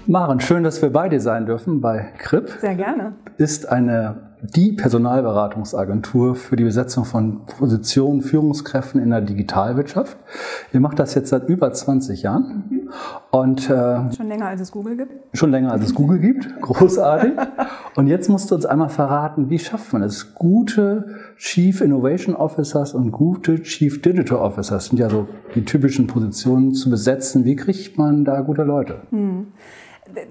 Maren, schön, dass wir bei dir sein dürfen bei KRIP. Sehr gerne. Ist die Personalberatungsagentur für die Besetzung von Positionen, Führungskräften in der Digitalwirtschaft. Ihr macht das jetzt seit über 20 Jahren. Und, schon länger als es Google gibt. Schon länger als es Google gibt. Großartig. Und jetzt musst du uns einmal verraten, wie schafft man es? Gute Chief Innovation Officers und gute Chief Digital Officers sind ja so die typischen Positionen zu besetzen. Wie kriegt man da gute Leute?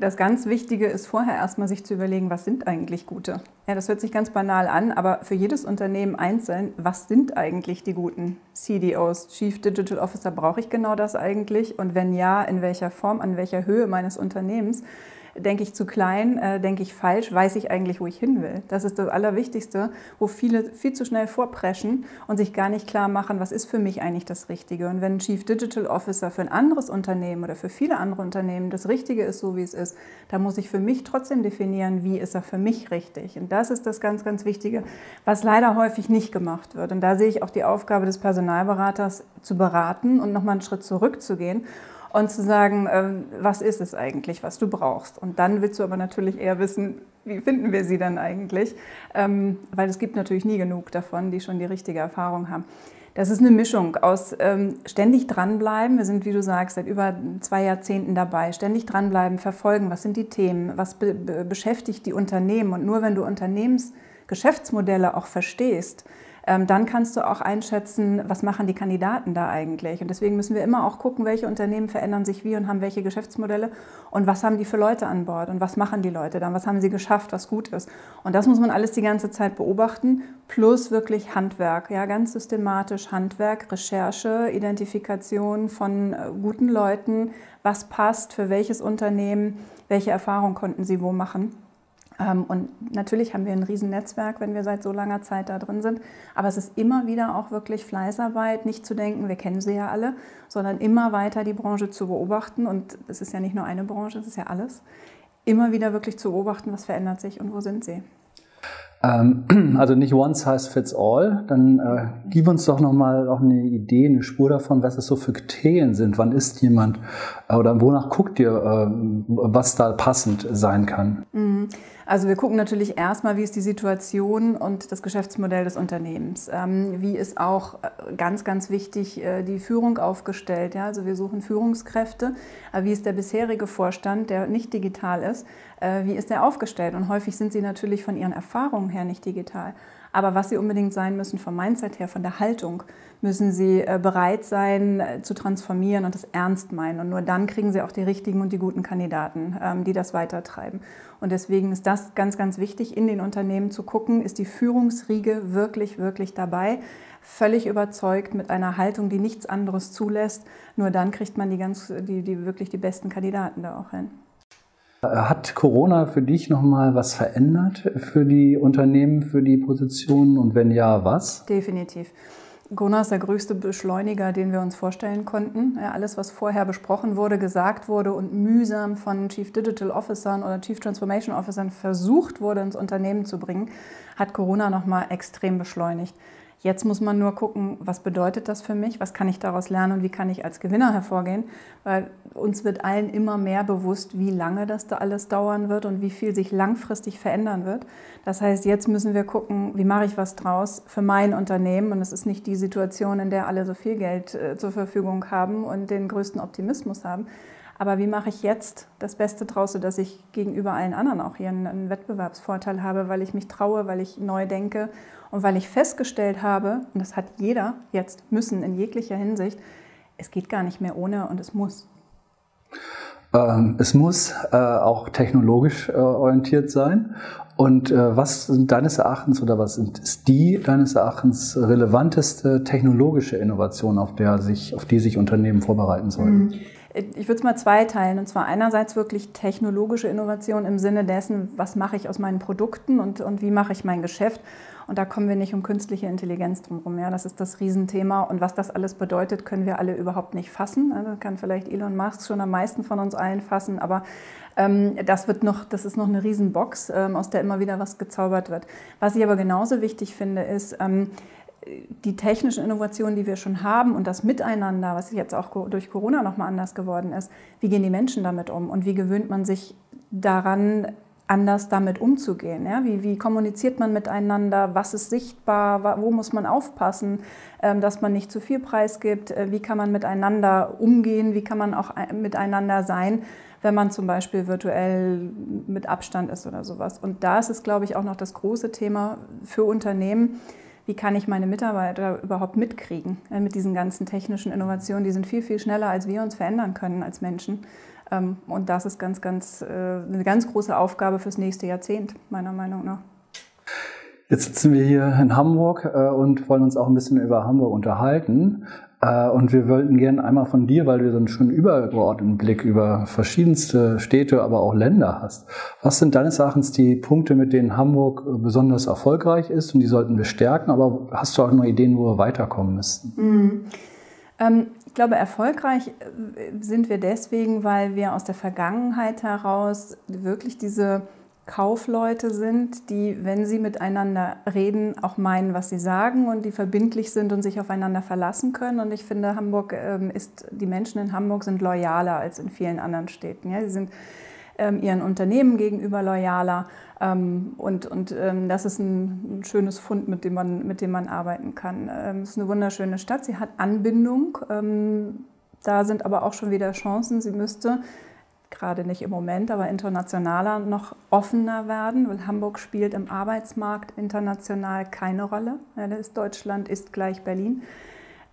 Das ganz Wichtige ist vorher erstmal sich zu überlegen, was sind eigentlich gute? Ja, das hört sich ganz banal an, aber für jedes Unternehmen einzeln, was sind eigentlich die guten CDOs, Chief Digital Officer? Brauche ich genau das eigentlich? Und wenn ja, in welcher Form, an welcher Höhe meines Unternehmens? Denke ich zu klein, denke ich falsch, weiß ich eigentlich, wo ich hin will? Das ist das Allerwichtigste, wo viele viel zu schnell vorpreschen und sich gar nicht klar machen, was ist für mich eigentlich das Richtige. Und wenn ein Chief Digital Officer für ein anderes Unternehmen oder für viele andere Unternehmen das Richtige ist, so wie es ist, dann muss ich für mich trotzdem definieren, wie ist er für mich richtig. Und das ist das ganz, ganz Wichtige, was leider häufig nicht gemacht wird. Und da sehe ich auch die Aufgabe des Personalberaters, zu beraten und nochmal einen Schritt zurückzugehen und zu sagen, was ist es eigentlich, was du brauchst. Und dann willst du aber natürlich eher wissen, wie finden wir sie dann eigentlich, weil es gibt natürlich nie genug davon, die schon die richtige Erfahrung haben. Das ist eine Mischung aus ständig dranbleiben. Wir sind, wie du sagst, seit über 2 Jahrzehnten dabei. Ständig dranbleiben, verfolgen, was sind die Themen, was beschäftigt die Unternehmen. Und nur wenn du Unternehmensgeschäftsmodelle auch verstehst, dann kannst du auch einschätzen, was machen die Kandidaten da eigentlich. Und deswegen müssen wir immer auch gucken, welche Unternehmen verändern sich wie und haben welche Geschäftsmodelle und was haben die für Leute an Bord und was machen die Leute dann, was haben sie geschafft, was gut ist. Und das muss man alles die ganze Zeit beobachten, plus wirklich Handwerk, ja, ganz systematisch Handwerk, Recherche, Identifikation von guten Leuten, was passt für welches Unternehmen, welche Erfahrung konnten sie wo machen. Und natürlich haben wir ein Riesennetzwerk, wenn wir seit so langer Zeit da drin sind. Aber es ist immer wieder auch wirklich Fleißarbeit, nicht zu denken, wir kennen sie ja alle, sondern immer weiter die Branche zu beobachten. Und es ist ja nicht nur eine Branche, es ist ja alles. Immer wieder wirklich zu beobachten, was verändert sich und wo sind sie. Also nicht one size fits all. Dann gib uns doch nochmal auch eine Idee, eine Spur davon, was es so für Kriterien sind. Wann ist jemand oder wonach guckt ihr, was da passend sein kann? Also wir gucken natürlich erstmal, wie ist die Situation und das Geschäftsmodell des Unternehmens. Wie ist auch ganz, ganz wichtig die Führung aufgestellt. Ja? Also wir suchen Führungskräfte. Wie ist der bisherige Vorstand, der nicht digital ist? Wie ist der aufgestellt? Und häufig sind sie natürlich von ihren Erfahrungen her nicht digital. Aber was sie unbedingt sein müssen vom Mindset her, von der Haltung, müssen sie bereit sein zu transformieren und das ernst meinen. Und nur dann kriegen sie auch die richtigen und die guten Kandidaten, die das weitertreiben. Und deswegen ist das ganz, ganz wichtig, in den Unternehmen zu gucken, ist die Führungsriege wirklich, wirklich dabei, völlig überzeugt mit einer Haltung, die nichts anderes zulässt. Nur dann kriegt man wirklich die besten Kandidaten da auch hin. Hat Corona für dich nochmal was verändert für die Unternehmen, für die Positionen und wenn ja, was? Definitiv. Corona ist der größte Beschleuniger, den wir uns vorstellen konnten. Ja, alles, was vorher besprochen wurde, gesagt wurde und mühsam von Chief Digital Officern oder Chief Transformation Officern versucht wurde, ins Unternehmen zu bringen, hat Corona nochmal extrem beschleunigt. Jetzt muss man nur gucken, was bedeutet das für mich, was kann ich daraus lernen und wie kann ich als Gewinner hervorgehen, weil uns wird allen immer mehr bewusst, wie lange das da alles dauern wird und wie viel sich langfristig verändern wird. Das heißt, jetzt müssen wir gucken, wie mache ich was draus für mein Unternehmen und es ist nicht die Situation, in der alle so viel Geld zur Verfügung haben und den größten Optimismus haben. Aber wie mache ich jetzt das Beste draus, sodass ich gegenüber allen anderen auch hier einen Wettbewerbsvorteil habe, weil ich mich traue, weil ich neu denke und weil ich festgestellt habe, und das hat jeder jetzt müssen in jeglicher Hinsicht, es geht gar nicht mehr ohne und es muss. Es muss auch technologisch orientiert sein. Und was sind deines Erachtens oder was ist die deines Erachtens relevanteste technologische Innovation, auf die sich Unternehmen vorbereiten sollten? Ich würde es mal zweiteilen, und zwar einerseits wirklich technologische Innovation im Sinne dessen, was mache ich aus meinen Produkten und wie mache ich mein Geschäft. Und da kommen wir nicht um künstliche Intelligenz drum herum. Ja, das ist das Riesenthema. Und was das alles bedeutet, können wir alle überhaupt nicht fassen. Das kann vielleicht Elon Musk schon am meisten von uns allen fassen. Aber das ist noch eine Riesenbox, aus der immer wieder was gezaubert wird. Was ich aber genauso wichtig finde, ist, die technischen Innovationen, die wir schon haben und das Miteinander, was jetzt auch durch Corona nochmal anders geworden ist, wie gehen die Menschen damit um und wie gewöhnt man sich daran, anders damit umzugehen? Ja? Wie kommuniziert man miteinander? Was ist sichtbar? Wo muss man aufpassen, dass man nicht zu viel preisgibt? Wie kann man miteinander umgehen? Wie kann man auch miteinander sein, wenn man zum Beispiel virtuell mit Abstand ist oder sowas? Und da ist es, glaube ich, auch noch das große Thema für Unternehmen. Wie kann ich meine Mitarbeiter überhaupt mitkriegen mit diesen ganzen technischen Innovationen? Die sind viel, viel schneller, als wir uns verändern können als Menschen. Und das ist eine ganz große Aufgabe fürs nächste Jahrzehnt, meiner Meinung nach. Jetzt sitzen wir hier in Hamburg und wollen uns auch ein bisschen über Hamburg unterhalten. Und wir wollten gerne einmal von dir, weil du so einen schönen übergeordneten Blick über verschiedenste Städte, aber auch Länder hast. Was sind deines Erachtens die Punkte, mit denen Hamburg besonders erfolgreich ist? Und die sollten wir stärken, aber hast du auch noch Ideen, wo wir weiterkommen müssten? Ich glaube, erfolgreich sind wir deswegen, weil wir aus der Vergangenheit heraus wirklich diese Kaufleute sind, die, wenn sie miteinander reden, auch meinen, was sie sagen und die verbindlich sind und sich aufeinander verlassen können. Und ich finde, die Menschen in Hamburg sind loyaler als in vielen anderen Städten. Ja, sie sind ihren Unternehmen gegenüber loyaler und das ist ein schönes Fund, mit dem man arbeiten kann. Es ist eine wunderschöne Stadt, sie hat Anbindung, da sind aber auch schon wieder Chancen, sie müsste gerade nicht im Moment, aber internationaler noch offener werden, weil Hamburg spielt im Arbeitsmarkt international keine Rolle. Ja, Deutschland ist gleich Berlin.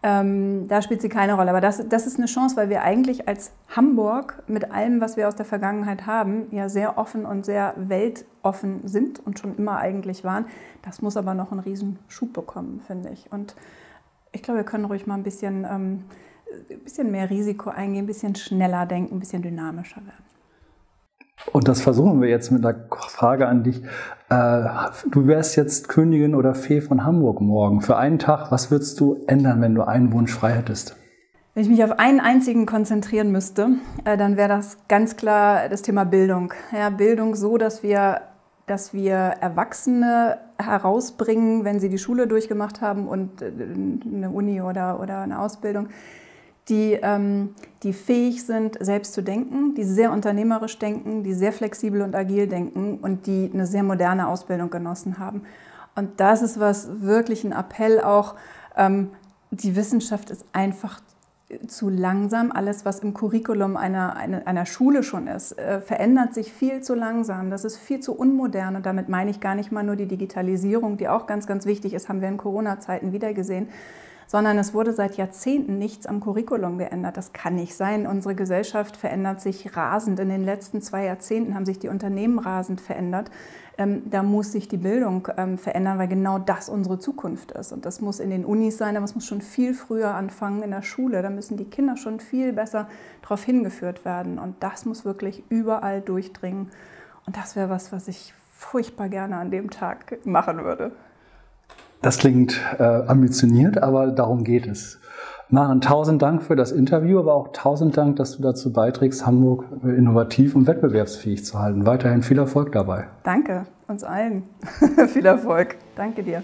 Da spielt sie keine Rolle. Aber das ist eine Chance, weil wir eigentlich als Hamburg mit allem, was wir aus der Vergangenheit haben, ja sehr offen und sehr weltoffen sind und schon immer eigentlich waren. Das muss aber noch einen riesen Schub bekommen, finde ich. Und ich glaube, wir können ruhig mal ein bisschen mehr Risiko eingehen, ein bisschen schneller denken, ein bisschen dynamischer werden. Und das versuchen wir jetzt mit einer Frage an dich. Du wärst jetzt Königin oder Fee von Hamburg morgen. Für einen Tag, was würdest du ändern, wenn du einen Wunsch frei hättest? Wenn ich mich auf einen einzigen konzentrieren müsste, dann wäre das ganz klar das Thema Bildung. Ja, Bildung so, dass wir Erwachsene herausbringen, wenn sie die Schule durchgemacht haben und eine Uni oder eine Ausbildung, die fähig sind, selbst zu denken, die sehr unternehmerisch denken, die sehr flexibel und agil denken und die eine sehr moderne Ausbildung genossen haben. Und das ist wirklich ein Appell auch, die Wissenschaft ist einfach zu langsam. Alles, was im Curriculum einer Schule schon ist, verändert sich viel zu langsam. Das ist viel zu unmodern und damit meine ich gar nicht mal nur die Digitalisierung, die auch ganz, ganz wichtig ist, haben wir in Corona-Zeiten wieder gesehen, sondern es wurde seit Jahrzehnten nichts am Curriculum geändert. Das kann nicht sein. Unsere Gesellschaft verändert sich rasend. In den letzten 2 Jahrzehnten haben sich die Unternehmen rasend verändert. Da muss sich die Bildung verändern, weil genau das unsere Zukunft ist. Und das muss in den Unis sein, aber es muss schon viel früher anfangen in der Schule. Da müssen die Kinder schon viel besser darauf hingeführt werden. Und das muss wirklich überall durchdringen. Und das wäre was ich furchtbar gerne an dem Tag machen würde. Das klingt ambitioniert, aber darum geht es. Maren, 1000 Dank für das Interview, aber auch 1000 Dank, dass du dazu beiträgst, Hamburg innovativ und wettbewerbsfähig zu halten. Weiterhin viel Erfolg dabei. Danke, uns allen. Viel Erfolg. Danke dir.